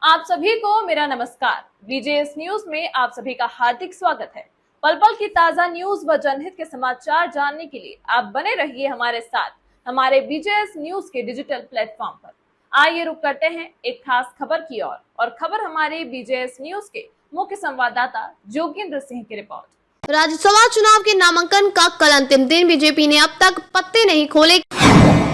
आप सभी को मेरा नमस्कार। बीजेएस न्यूज में आप सभी का हार्दिक स्वागत है। पल पल की ताजा न्यूज व जनहित के समाचार जानने के लिए आप बने रहिए हमारे साथ हमारे बीजेएस न्यूज के डिजिटल प्लेटफॉर्म पर। आइए रुक करते हैं एक खास खबर की ओर और खबर हमारे बीजेएस न्यूज के मुख्य संवाददाता जोगेंद्र सिंह की रिपोर्ट। राज्यसभा चुनाव के नामांकन का कल अंतिम दिन। बीजेपी ने अब तक पत्ते नहीं खोले,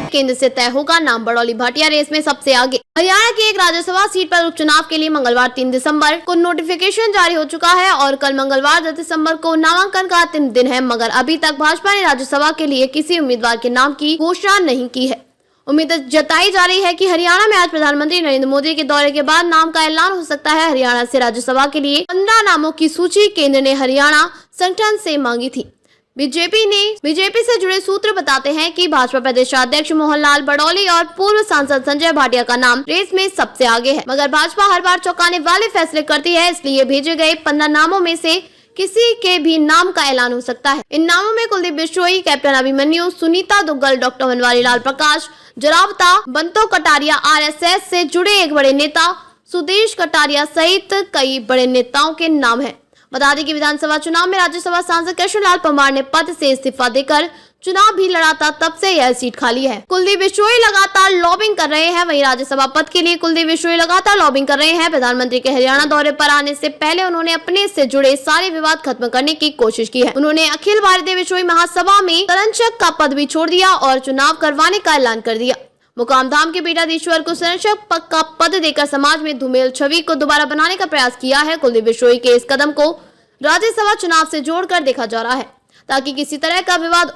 केंद्र से तय होगा नाम। बड़ौली भाटिया रेस में सबसे आगे। हरियाणा की एक राज्यसभा सीट पर उपचुनाव के लिए मंगलवार 3 दिसंबर को नोटिफिकेशन जारी हो चुका है और कल मंगलवार 10 दिसंबर को नामांकन का अंतिम दिन है। मगर अभी तक भाजपा ने राज्यसभा के लिए किसी उम्मीदवार के नाम की घोषणा नहीं की है। उम्मीद जताई जा रही है कि हरियाणा में आज प्रधानमंत्री नरेंद्र मोदी के दौरे के बाद नाम का ऐलान हो सकता है। हरियाणा से राज्यसभा के लिए 15 नामों की सूची केंद्र ने हरियाणा संगठन से मांगी थी। बीजेपी से जुड़े सूत्र बताते हैं कि भाजपा प्रदेशाध्यक्ष मोहनलाल बड़ौली और पूर्व सांसद संजय भाटिया का नाम रेस में सबसे आगे है। मगर भाजपा हर बार चौंकाने वाले फैसले करती है, इसलिए भेजे गए 15 नामों में से किसी के भी नाम का ऐलान हो सकता है। इन नामों में कुलदीप बिश्नोई, कैप्टन अभिमन्यु, सुनीता दुग्गल, डॉक्टर बनवारी लाल प्रकाश, जरावता, बंतो कटारिया, आरएसएस से जुड़े एक बड़े नेता सुदेश कटारिया सहित कई बड़े नेताओं के नाम हैं। बता दें कि विधानसभा चुनाव में राज्यसभा सांसद कृष्णलाल परमार ने पद से इस्तीफा देकर चुनाव भी लड़ा था, तब से यह सीट खाली है। कुलदीप बिश्नोई लगातार लॉबिंग कर रहे हैं। वहीं राज्यसभा पद के लिए कुलदीप बिश्नोई लगातार लॉबिंग कर रहे हैं। प्रधानमंत्री के हरियाणा दौरे पर आने से पहले उन्होंने अपने से जुड़े सारे विवाद खत्म करने की कोशिश की है। उन्होंने अखिल भारतीय बिश्नोई महासभा में संरक्षक का पद भी छोड़ दिया और चुनाव करवाने का ऐलान कर दिया। मुकामधाम के पीठाधीश्वर को संरक्षक का पद देकर समाज में धूमिल छवि को दोबारा बनाने का प्रयास किया है। कुलदीप बिश्नोई के इस कदम को राज्यसभा चुनाव से जोड़कर देखा जा रहा है ताकि किसी तरह का विवाद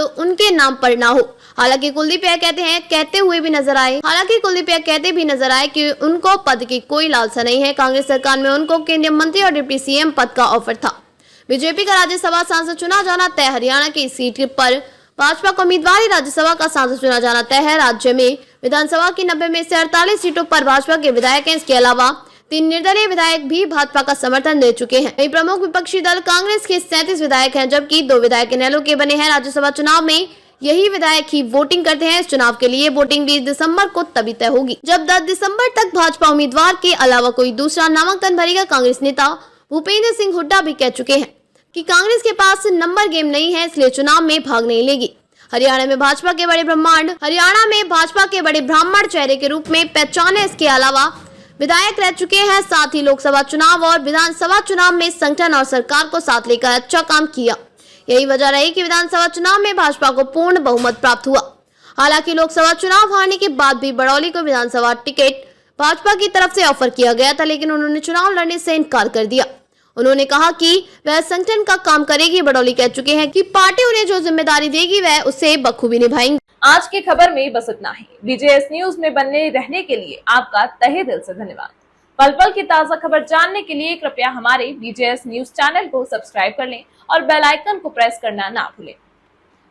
उनके नाम पर ना हो। हालांकि कुलदीप यह कहते भी नजर आए कि उनको पद की कोई लालसा नहीं है। कांग्रेस सरकार में उनको केंद्रीय मंत्री और डिप्टी सीएम पद का ऑफर था। बीजेपी का राज्यसभा सांसद चुना जाना तय। हरियाणा की सीट पर भाजपा को उम्मीदवार ही राज्यसभा का सांसद चुना जाना तय है। राज्य में विधानसभा की 90 में से 48 सीटों पर भाजपा के विधायक हैं। इसके अलावा 3 निर्दलीय विधायक भी भाजपा का समर्थन दे चुके हैं। वहीं प्रमुख विपक्षी दल कांग्रेस के 37 विधायक हैं, जबकि 2 विधायक इनेलो के बने हैं। राज्यसभा चुनाव में यही विधायक ही वोटिंग करते हैं। इस चुनाव के लिए वोटिंग 20 दिसंबर को तभी तय होगी जब 10 दिसंबर तक भाजपा उम्मीदवार के अलावा कोई दूसरा नामांकन भरेगा। कांग्रेस नेता भूपेंद्र सिंह हुड्डा भी कह चुके हैं कि कांग्रेस के पास नंबर गेम नहीं है, इसलिए चुनाव में भाग नहीं लेगी। हरियाणा में भाजपा के बड़े ब्राह्मण चेहरे के रूप में पहचाने। इसके अलावा विधायक रह चुके हैं। साथ ही लोकसभा चुनाव और विधानसभा चुनाव में संगठन और सरकार को साथ लेकर अच्छा काम किया। यही वजह रही कि विधानसभा चुनाव में भाजपा को पूर्ण बहुमत प्राप्त हुआ। हालांकि लोकसभा चुनाव हारने के बाद भी बड़ौली को विधानसभा टिकट भाजपा की तरफ से ऑफर किया गया था, लेकिन उन्होंने चुनाव लड़ने से इनकार कर दिया। उन्होंने कहा कि वह संगठन का काम करेगी। बड़ौली कह चुके हैं कि पार्टी उन्हें जो जिम्मेदारी देगी वह उसे बखूबी निभाएंगे। आज की खबर में बस इतना ही। बीजेएस न्यूज में बने रहने के लिए आपका तहे दिल से धन्यवाद। पल पल की ताजा खबर जानने के लिए कृपया हमारे बीजेएस न्यूज चैनल को सब्सक्राइब कर लें और बेल आइकन को प्रेस करना ना भूलें।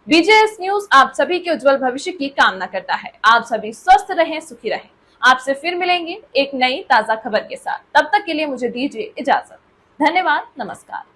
बीजेएस न्यूज आप सभी के उज्जवल भविष्य की कामना करता है। आप सभी स्वस्थ रहें, सुखी रहें। आपसे फिर मिलेंगे एक नई ताजा खबर के साथ। तब तक के लिए मुझे दीजिए इजाजत। धन्यवाद, नमस्कार।